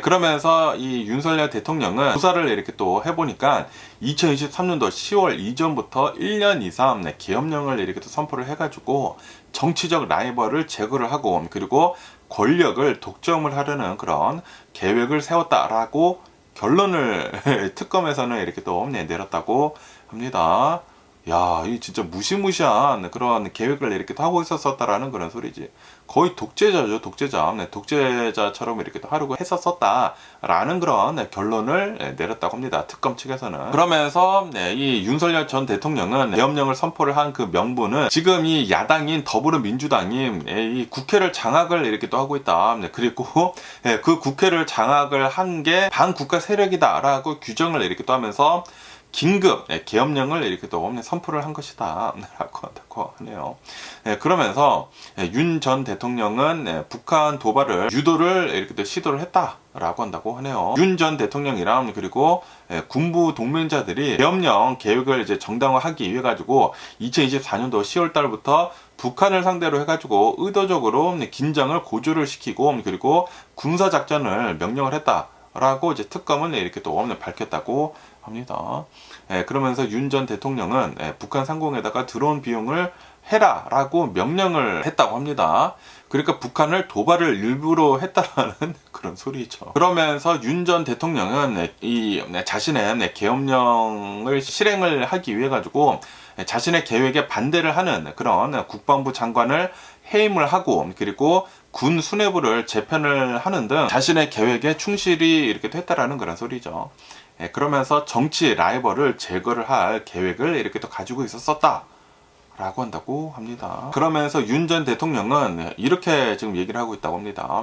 S3: 그러면서 이 윤석열 대통령은 조사를 이렇게 또 해보니까 2023년도 10월 이전부터 1년 이상 계엄령을 이렇게 또 선포를 해가지고 정치적 라이벌을 제거를 하고 그리고 권력을 독점을 하려는 그런 계획을 세웠다라고 결론을 특검에서는 이렇게 또 내렸다고 합니다. 야, 이 진짜 무시무시한 그런 계획을 이렇게 하고 있었다라는 그런 소리지. 거의 독재자죠, 독재자. 독재자처럼 이렇게 하려고 했었다라는 그런 결론을 내렸다고 합니다. 특검 측에서는. 그러면서 이 윤석열 전 대통령은 계엄령을 선포를 한 그 명분은 지금 이 야당인 더불어민주당이 이 국회를 장악을 이렇게 또 하고 있다. 그리고 그 국회를 장악을 한 게 반국가 세력이다라고 규정을 이렇게 또 하면서 긴급 계엄령을 이렇게 또 선포를 한 것이다 라고 하네요. 그러면서 윤 전 대통령은 북한 도발을 유도를 이렇게 또 시도를 했다라고 한다고 하네요. 윤 전 대통령이랑 그리고 군부 동맹자들이 계엄령 계획을 이제 정당화하기 위해 가지고 2024년도 10월 달부터 북한을 상대로 해가지고 의도적으로 긴장을 고조를 시키고 그리고 군사 작전을 명령을 했다라고 이제 특검은 이렇게 또 밝혔다고 합니다. 그러면서 윤 전 대통령은 북한 상공에다가 드론 비용을 해라라고 명령을 했다고 합니다. 그러니까 북한을 도발을 일부러 했다라는 그런 소리죠. 그러면서 윤 전 대통령은 이 자신의 계엄령을 실행을 하기 위해 가지고 자신의 계획에 반대를 하는 그런 국방부 장관을 해임을 하고 그리고 군 수뇌부를 재편을 하는 등 자신의 계획에 충실히 이렇게 했다라는 그런 소리죠. 그러면서 정치 라이벌을 제거를 할 계획을 이렇게 또 가지고 있었다 라고 한다고 합니다. 그러면서 윤 전 대통령은 이렇게 지금 얘기를 하고 있다고 합니다.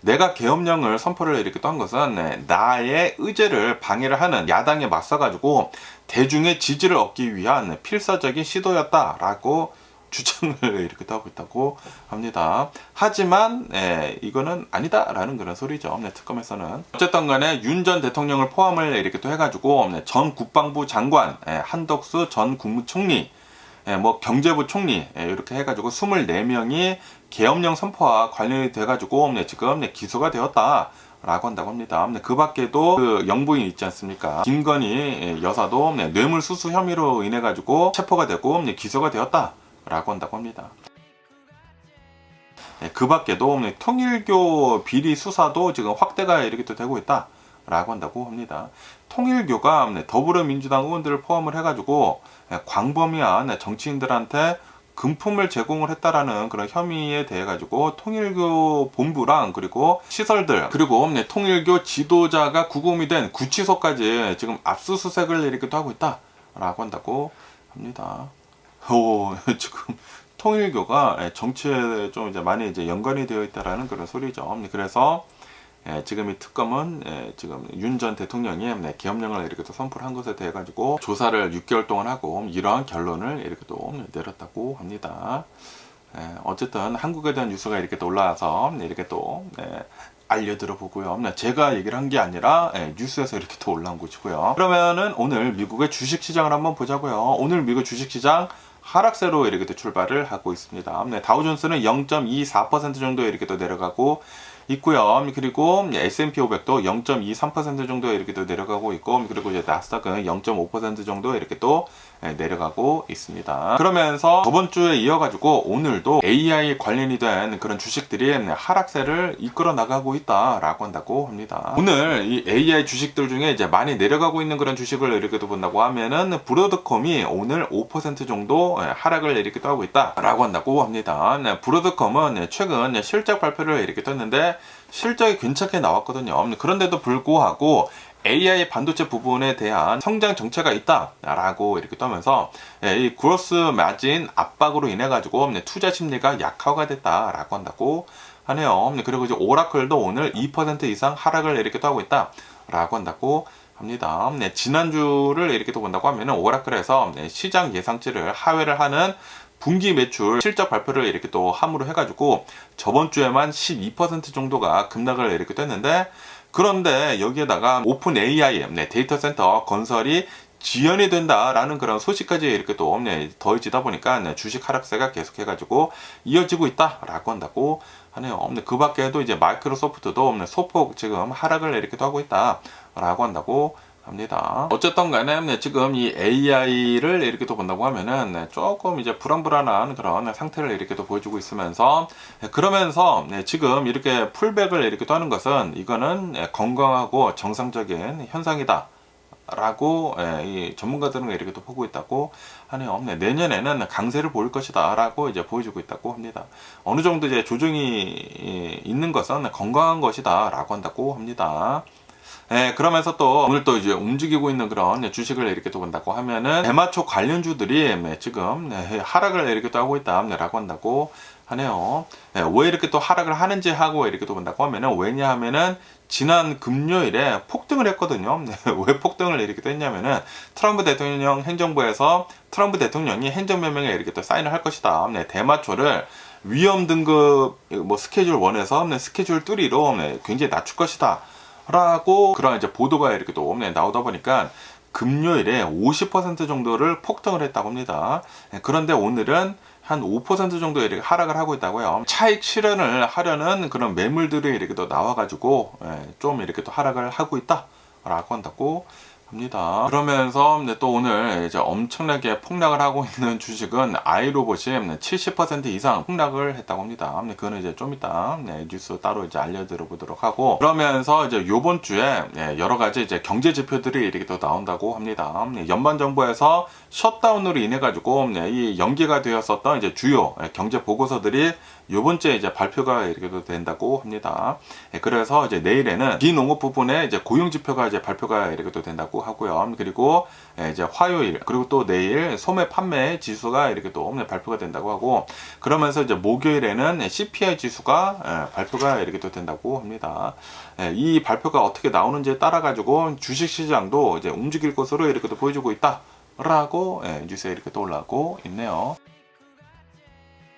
S3: 내가 계엄령을 선포를 이렇게 또 한 것은 나의 의제를 방해를 하는 야당에 맞서가지고 대중의 지지를 얻기 위한 필사적인 시도였다라고 주장을 이렇게 또 하고 있다고 합니다. 하지만 이거는 아니다라는 그런 소리죠. 특검에서는. 어쨌든 간에 윤 전 대통령을 포함을 이렇게 또 해가지고 전 국방부 장관, 한덕수 전 국무총리, 뭐 경제부 총리 이렇게 해가지고 24명이 계엄령 선포와 관련이 돼가지고 지금 기소가 되었다. 라고 한다고 합니다. 그 밖에도 그 영부인 있지 않습니까? 김건희 여사도 뇌물수수 혐의로 인해 가지고 체포가 되고 기소가 되었다. 라고 한다고 합니다. 그 밖에도 통일교 비리 수사도 지금 확대가 이렇게 또 되고 있다 라고 한다고 합니다. 통일교가 더불어민주당 의원들을 포함을 해가지고 광범위한 정치인들한테 금품을 제공을 했다라는 그런 혐의에 대해 가지고 통일교 본부랑 그리고 시설들 그리고 통일교 지도자가 구금이 된 구치소까지 지금 압수수색을 이렇게 또 하고 있다 라고 한다고 합니다. 지금 통일교가 정치에 좀 이제 많이 이제 연관이 되어 있다라는 그런 소리죠. 그래서 지금 이 특검은 지금 윤 전 대통령이 계엄령을 이렇게 또 선포를 한 것에 대해 가지고 조사를 6개월 동안 하고 이러한 결론을 이렇게 또 내렸다고 합니다. 어쨌든 한국에 대한 뉴스가 이렇게 또 올라와서 이렇게 또 알려드려 보고요. 제가 얘기를 한 게 아니라 뉴스에서 이렇게 또 올라온 것이고요. 그러면은 오늘 미국의 주식시장을 한번 보자고요. 오늘 미국 주식시장 하락세로 이렇게 또 출발을 하고 있습니다. 다우존스는 0.24% 정도 이렇게 또 내려가고 있고요. 그리고 S&P 500도 0.23% 정도 이렇게 또 내려가고 있고, 그리고 이제 나스닥은 0.5% 정도 이렇게 또 내려가고 있습니다. 그러면서 저번 주에 이어가지고 오늘도 AI 관련이 된 그런 주식들이 하락세를 이끌어 나가고 있다라고 한다고 합니다. 오늘 이 AI 주식들 중에 이제 많이 내려가고 있는 그런 주식을 이렇게 또 본다고 하면은 브로드컴이 오늘 5% 정도 하락을 이렇게 또 하고 있다라고 한다고 합니다. 브로드컴은 최근 실적 발표를 이렇게 떴는데 실적이 괜찮게 나왔거든요. 그런데도 불구하고 AI 반도체 부분에 대한 성장 정체가 있다라고 이렇게 떠면서 이 그로스 마진 압박으로 인해 가지고 투자 심리가 약화가 됐다라고 한다고 하네요. 그리고 이제 오라클도 오늘 2% 이상 하락을 이렇게 또 하고 있다라고 한다고 합니다. 지난주를 이렇게 또 본다고 하면은 오라클에서 시장 예상치를 하회를 하는 분기 매출 실적 발표를 이렇게 또 함으로 해가지고 저번 주에만 12% 정도가 급락을 이렇게 됐는데, 그런데 여기에다가 오픈 AI 데이터 센터 건설이 지연이 된다라는 그런 소식까지 이렇게 또 더해지다 보니까 주식 하락세가 계속해가지고 이어지고 있다라고 한다고 하네요. 그 밖에도 이제 마이크로소프트도 소폭 지금 하락을 이렇게 또 하고 있다라고 한다고 합니다. 어쨌든 간에 지금 이 AI를 이렇게 또 본다고 하면은 조금 이제 불안불안한 그런 상태를 이렇게 또 보여주고 있으면서, 그러면서 지금 이렇게 풀백을 이렇게 또 하는 것은 이거는 건강하고 정상적인 현상이다 라고 이 전문가들은 이렇게 또 보고 있다고 하네요. 내년에는 강세를 보일 것이다 라고 이제 보여주고 있다고 합니다. 어느 정도 이제 조정이 있는 것은 건강한 것이다 라고 한다고 합니다. 그러면서 또 오늘 또 이제 움직이고 있는 그런 주식을 이렇게 또 본다고 하면은 대마초 관련주들이 지금 하락을 이렇게 또 하고 있다라고 한다고 하네요. 왜 이렇게 또 하락을 하는지 하고 이렇게 또 본다고 하면은, 왜냐하면은 지난 금요일에 폭등을 했거든요. 왜 폭등을 이렇게 또 했냐면은 트럼프 대통령 행정부에서 트럼프 대통령이 행정명령에 이렇게 또 사인을 할 것이다. 대마초를 위험 등급 스케줄 1에서 스케줄 3로 굉장히 낮출 것이다 라고 그런 이제 보도가 이렇게 또 나오다 보니까 금요일에 50% 정도를 폭등을 했다고 합니다. 그런데 오늘은 한 5% 정도 이렇게 하락을 하고 있다고요. 차익 실현을 하려는 그런 매물들이 이렇게 또 나와가지고 좀 이렇게 또 하락을 하고 있다라고 한다고 합니다. 그러면서 또 오늘 이제 엄청나게 폭락을 하고 있는 주식은 아이로봇이 70% 이상 폭락을 했다고 합니다. 그거는 이제 좀 이따 뉴스 따로 이제 알려드려 보도록 하고, 그러면서 이제 요번 주에 여러 가지 이제 경제 지표들이 이렇게 또 나온다고 합니다. 연방 정부에서 셧다운으로 인해 가지고 이 연기가 되었었던 이제 주요 경제 보고서들이 요번 주에 이제 발표가 이렇게 된다고 합니다. 그래서 이제 내일에는 비농업 부분에 이제 고용 지표가 이제 발표가 이렇게 또 된다고 하고요. 그리고 이제 화요일, 그리고 또 내일 소매 판매 지수가 이렇게 또 발표가 된다고 하고, 그러면서 이제 목요일에는 CPI 지수가 발표가 이렇게 또 된다고 합니다. 이 발표가 어떻게 나오는지에 따라 가지고 주식 시장도 이제 움직일 것으로 이렇게 또 보여주고 있다라고 뉴스에 이렇게 또 올라오고 있네요.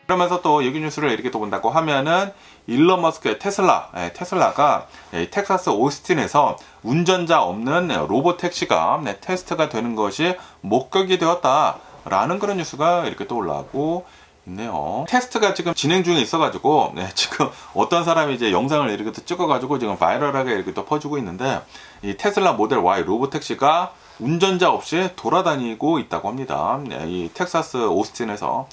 S3: 그러면서 또 여기 뉴스를 이렇게 또 본다고 하면은 일론 머스크의 테슬라가 텍사스 오스틴에서 운전자 없는 로봇 택시가 테스트가 되는 것이 목격이 되었다라는 그런 뉴스가 이렇게 또 올라오고 있네요. 테스트가 지금 진행 중에 있어가지고 지금 어떤 사람이 이제 영상을 이렇게 또 찍어가지고 지금 바이럴하게 이렇게 또 퍼주고 있는데, 이 테슬라 모델 Y 로봇 택시가 운전자 없이 돌아다니고 있다고 합니다. 이 텍사스 오스틴에서.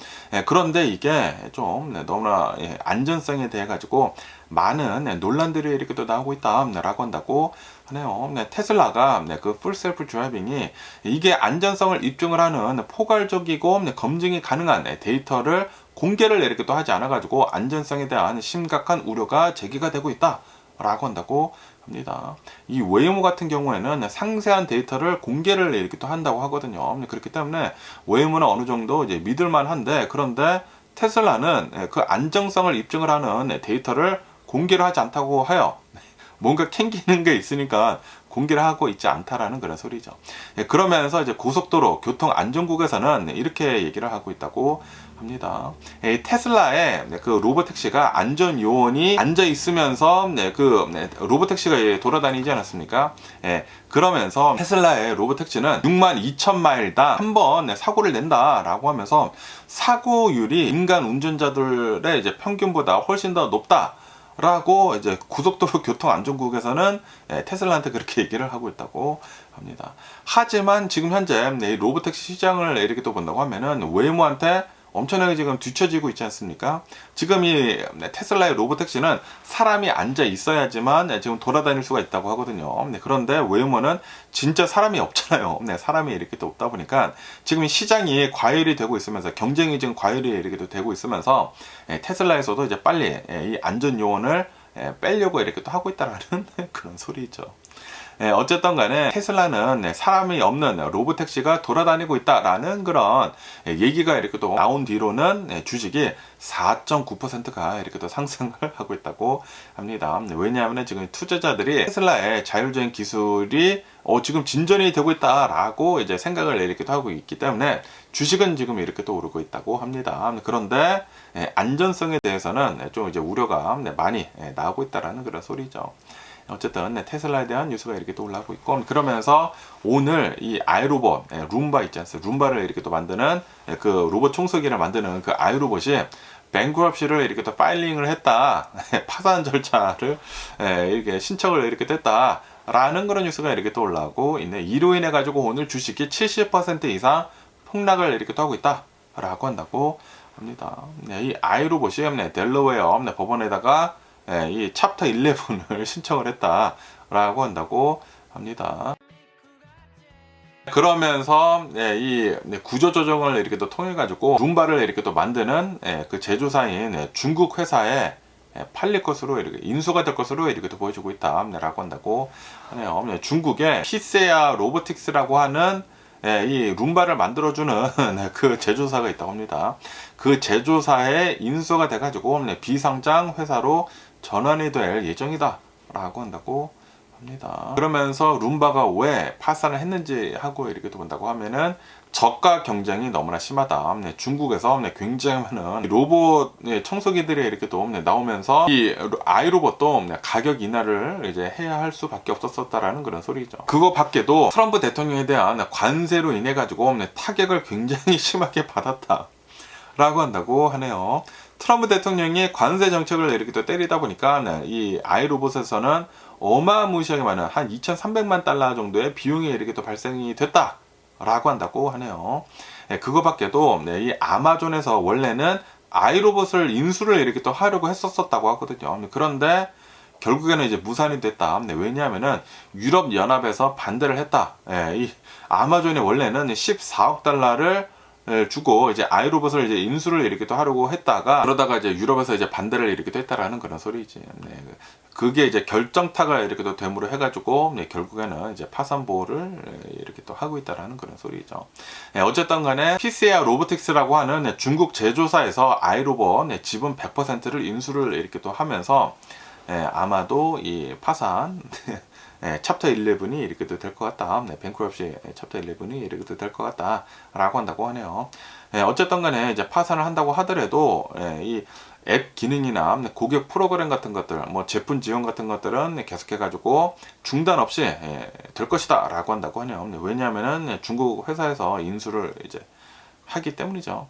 S3: 그런데 이게 좀 너무나 안전성에 대해 가지고 많은 논란들이 이렇게 또 나오고 있다라고 한다고 하네요. 테슬라가 그 풀셀프 드라이빙이 이게 안전성을 입증을 하는 포괄적이고 검증이 가능한 데이터를 공개를 이렇게 또 하지 않아 가지고 안전성에 대한 심각한 우려가 제기가 되고 있다라고 한다고 합니다. 이 웨이모 같은 경우에는 상세한 데이터를 공개를 이렇게 또 한다고 하거든요. 그렇기 때문에 웨이모는 어느 정도 이제 믿을만한데, 그런데 테슬라는 그 안정성을 입증을 하는 데이터를 공개를 하지 않다고 하여 뭔가 캥기는 게 있으니까 공개를 하고 있지 않다라는 그런 소리죠. 그러면서 이제 고속도로 교통 안전국에서는 이렇게 얘기를 하고 있다고 합니다. 테슬라의 그 로봇택시가 안전 요원이 앉아 있으면서 그 로봇택시가 돌아다니지 않았습니까? 그러면서 테슬라의 로봇택시는 62,000마일당 한 번 사고를 낸다라고 하면서 사고율이 인간 운전자들의 이제 평균보다 훨씬 더 높다 라고 이제 고속도로 교통안전국에서는 테슬라한테 그렇게 얘기를 하고 있다고 합니다. 하지만 지금 현재 이 로봇택시 시장을 이렇게 또 본다고 하면은 웨이모한테 엄청나게 지금 뒤처지고 있지 않습니까? 지금 이 테슬라의 로봇택시는 사람이 앉아 있어야지만 지금 돌아다닐 수가 있다고 하거든요. 그런데 웨이모는 진짜 사람이 없잖아요. 사람이 이렇게 또 없다 보니까 지금 시장이 과열이 되고 있으면서, 경쟁이 지금 과열이 이렇게 또 되고 있으면서 테슬라에서도 이제 빨리 이 안전 요원을 빼려고 이렇게 또 하고 있다라는 그런 소리죠. 어쨌든 간에 테슬라는 사람이 없는 로보택시가 돌아다니고 있다라는 그런 얘기가 이렇게 또 나온 뒤로는 주식이 4.9%가 이렇게 또 상승을 하고 있다고 합니다. 왜냐하면 지금 투자자들이 테슬라의 자율주행 기술이 지금 진전이 되고 있다라고 이제 생각을 이렇게 또 하고 있기 때문에 주식은 지금 이렇게 또 오르고 있다고 합니다. 그런데 안전성에 대해서는 좀 이제 우려가 많이 나오고 있다라는 그런 소리죠. 어쨌든 테슬라에 대한 뉴스가 이렇게 또 올라오고 있고, 그러면서 오늘 이 아이로봇 룸바 있지 않습니까? 룸바를 이렇게 또 만드는 그 로봇 청소기를 만드는 그 아이로봇이 뱅크럽시를 이렇게 또 파일링을 했다, 파산 절차를 이렇게 신청을 이렇게 됐다 라는 그런 뉴스가 이렇게 또 올라오고 있네. 이로 인해 가지고 오늘 주식이 70% 이상 폭락을 이렇게 또 하고 있다 라고 한다고 합니다. 이 아이로봇이 델러웨어 법원에다가 이 챕터 11을 신청을 했다라고 한다고 합니다. 그러면서 이 구조조정을 이렇게 또 통해 가지고 룸바를 이렇게 또 만드는 그 제조사인 중국 회사에 팔릴 것으로 이렇게 인수가 될 것으로 이렇게 또 보여주고 있다라고 한다고 하네요. 중국의 피세아 로보틱스라고 하는 이 룸바를 만들어주는 그 제조사가 있다고 합니다. 그 제조사에 인수가 돼가지고 비상장 회사로 전환이 될 예정이다 라고 한다고 합니다. 그러면서 룸바가 왜 파산을 했는지 하고 이렇게 본다고 하면은 저가 경쟁이 너무나 심하다. 중국에서 굉장히 많은 로봇 청소기들이 이렇게 또 나오면서 이 아이로봇도 가격 인하를 이제 해야 할 수밖에 없었다라는 그런 소리죠. 그거 밖에도 트럼프 대통령에 대한 관세로 인해 가지고 타격을 굉장히 심하게 받았다 라고 한다고 하네요. 트럼프 대통령이 관세 정책을 이렇게 또 때리다 보니까 이 아이로봇에서는 어마무시하게 많은 한 2,300만 달러 정도의 비용이 이렇게 또 발생이 됐다 라고 한다고 하네요. 그거 밖에도 이 아마존에서 원래는 아이로봇을 인수를 이렇게 또 하려고 했었다고 하거든요. 그런데 결국에는 이제 무산이 됐다. 왜냐하면은 유럽 연합에서 반대를 했다. 이 아마존이 원래는 14억 달러를 주고 이제 아이로봇을 이제 인수를 이렇게 또 하려고 했다가, 그러다가 이제 유럽에서 이제 반대를 이렇게 또 했다라는 그런 소리지. 그게 이제 결정타가 이렇게 또 되므로 해가지고 결국에는 이제 파산 보호를 이렇게 또 하고 있다라는 그런 소리죠. 어쨌든 간에 PCA 로보틱스라고 하는 중국 제조사에서 아이로봇 지분 100%를 인수를 이렇게 또 하면서 아마도 이 파산 챕터 11이 이렇게 될 것 같다. 뱅크럽시 챕터 11이 이렇게 될 것 같다 라고 한다고 하네요. 어쨌든 간에 이제 파산을 한다고 하더라도 이 앱 기능이나 고객 프로그램 같은 것들, 뭐 제품 지원 같은 것들은 계속해 가지고 중단 없이 될 것이다 라고 한다고 하네요. 왜냐하면은 중국 회사에서 인수를 이제 하기 때문이죠.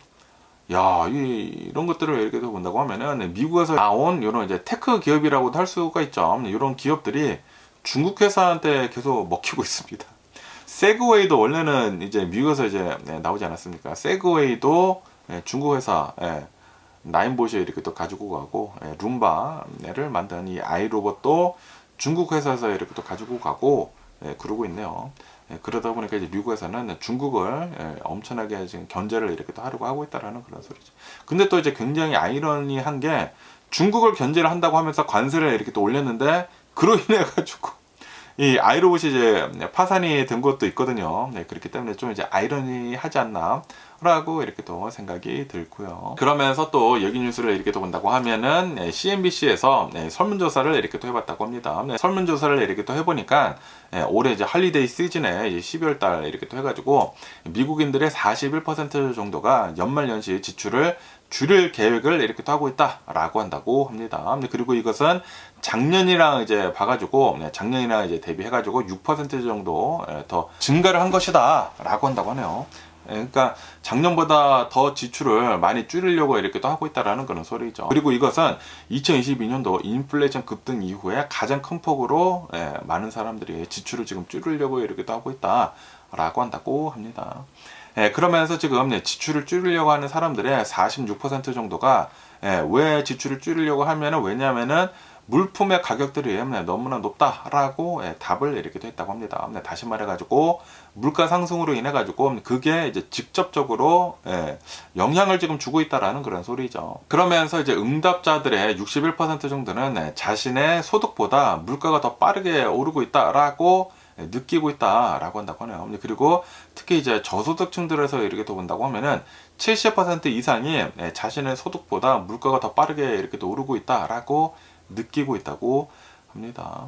S3: 야, 이런 것들을 이렇게 본다고 하면은 미국에서 나온 이런 이제 테크 기업이라고도 할 수가 있죠. 이런 기업들이 중국 회사한테 계속 먹히고 있습니다. 세그웨이도 원래는 이제 미국에서 이제 나오지 않았습니까? 세그웨이도 중국 회사 나인봇이 이렇게 또 가지고 가고, 룸바를 만든 이 아이로봇도 중국 회사에서 이렇게 또 가지고 가고 그러고 있네요. 그러다 보니까 이제 미국에서는 중국을 엄청나게 지금 견제를 이렇게 또 하려고 하고 있다라는 그런 소리죠. 근데 또 이제 굉장히 아이러니한 게, 중국을 견제를 한다고 하면서 관세를 이렇게 또 올렸는데 그로 인해 가지고 이 아이로봇이 이제 파산이 된 것도 있거든요. 그렇기 때문에 좀 이제 아이러니하지 않나 라고 이렇게 또 생각이 들고요. 그러면서 또 여기 뉴스를 이렇게 또 본다고 하면은 CNBC에서 설문조사를 이렇게 또 해봤다고 합니다. 설문조사를 이렇게 또 해보니까 올해 이제 할리데이 시즌에 이제 12월 달 이렇게 또 해가지고 미국인들의 41% 정도가 연말연시 지출을 줄일 계획을 이렇게 또 하고 있다라고 한다고 합니다. 그리고 이것은 작년이랑 이제 봐가지고 작년이랑 이제 대비해가지고 6% 정도 더 증가를 한 것이다라고 한다고 하네요. 그러니까 작년보다 더 지출을 많이 줄이려고 이렇게 또 하고 있다라는 그런 소리죠. 그리고 이것은 2022년도 인플레이션 급등 이후에 가장 큰 폭으로 많은 사람들이 지출을 지금 줄이려고 이렇게 또 하고 있다라고 한다고 합니다. 그러면서 지금 지출을 줄이려고 하는 사람들의 46% 정도가 왜 지출을 줄이려고 하면은, 왜냐하면은 물품의 가격들이 너무나 높다라고 답을 이렇게 했다고 합니다. 다시 말해가지고 물가 상승으로 인해가지고 그게 이제 직접적으로 영향을 지금 주고 있다라는 그런 소리죠. 그러면서 이제 응답자들의 61% 정도는 자신의 소득보다 물가가 더 빠르게 오르고 있다라고 느끼고 있다라고 한다고 하네요. 그리고 특히 이제 저소득층들에서 이렇게 또 본다고 하면은 70% 이상이 자신의 소득보다 물가가 더 빠르게 이렇게 또 오르고 있다라고 느끼고 있다고 합니다.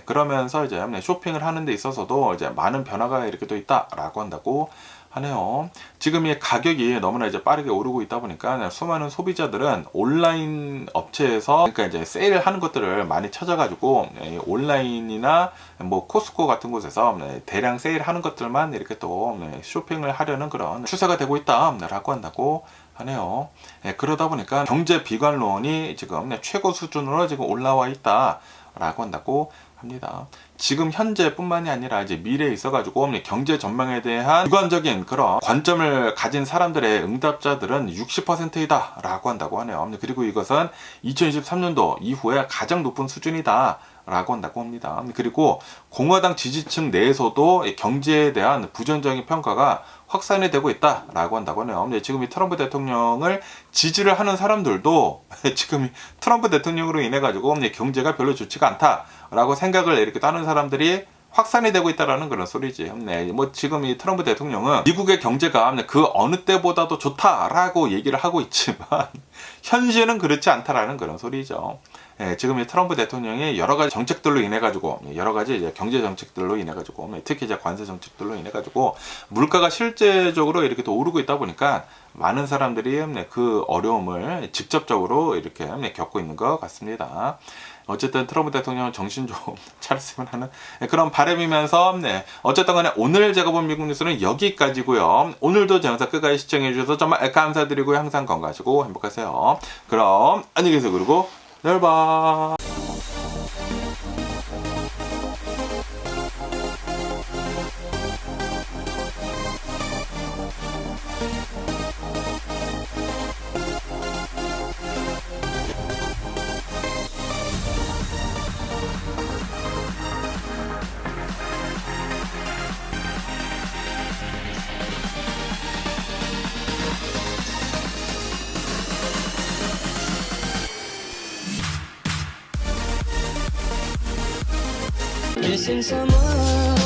S3: 그러면서 이제 쇼핑을 하는 데 있어서도 이제 많은 변화가 이렇게 또 있다라고 한다고 하네요. 지금 이 가격이 너무나 이제 빠르게 오르고 있다 보니까 수많은 소비자들은 온라인 업체에서 그러니까 이제 세일하는 것들을 많이 찾아가지고 온라인이나 뭐 코스코 같은 곳에서 대량 세일하는 것들만 이렇게 또 쇼핑을 하려는 그런 추세가 되고 있다라고 한다고 하네요. 그러다 보니까 경제 비관론이 지금 최고 수준으로 지금 올라와 있다라고 한다고 합니다. 지금 현재뿐만이 아니라 이제 미래에 있어가지고 경제 전망에 대한 주관적인 그런 관점을 가진 사람들의 응답자들은 60%이다라고 한다고 하네요. 그리고 이것은 2023년도 이후에 가장 높은 수준이다. 라고 한다고 합니다. 그리고 공화당 지지층 내에서도 경제에 대한 부정적인 평가가 확산이 되고 있다라고 한다고 하네요. 지금 이 트럼프 대통령을 지지를 하는 사람들도 지금 이 트럼프 대통령으로 인해 가지고 경제가 별로 좋지가 않다라고 생각을 이렇게 하는 사람들이 확산이 되고 있다라는 그런 소리지. 뭐 지금 이 트럼프 대통령은 미국의 경제가 그 어느 때보다도 좋다라고 얘기를 하고 있지만 현실은 그렇지 않다라는 그런 소리죠. 지금 이 트럼프 대통령이 여러 가지 정책들로 인해 가지고 여러 가지 이제 경제 정책들로 인해 가지고 특히 이제 관세 정책들로 인해 가지고 물가가 실제적으로 이렇게 또 오르고 있다 보니까 많은 사람들이 그 어려움을 직접적으로 이렇게 겪고 있는 것 같습니다. 어쨌든 트럼프 대통령은 정신 좀 차렸으면 하는 그런 바람이면서 어쨌든 간에 오늘 제가 본 미국 뉴스는 여기까지고요. 오늘도 제 영상 끝까지 시청해 주셔서 정말 감사드리고요. 항상 건강하시고 행복하세요. 그럼 안녕히 계세요. 그리고 내일 봐.
S2: Missing someone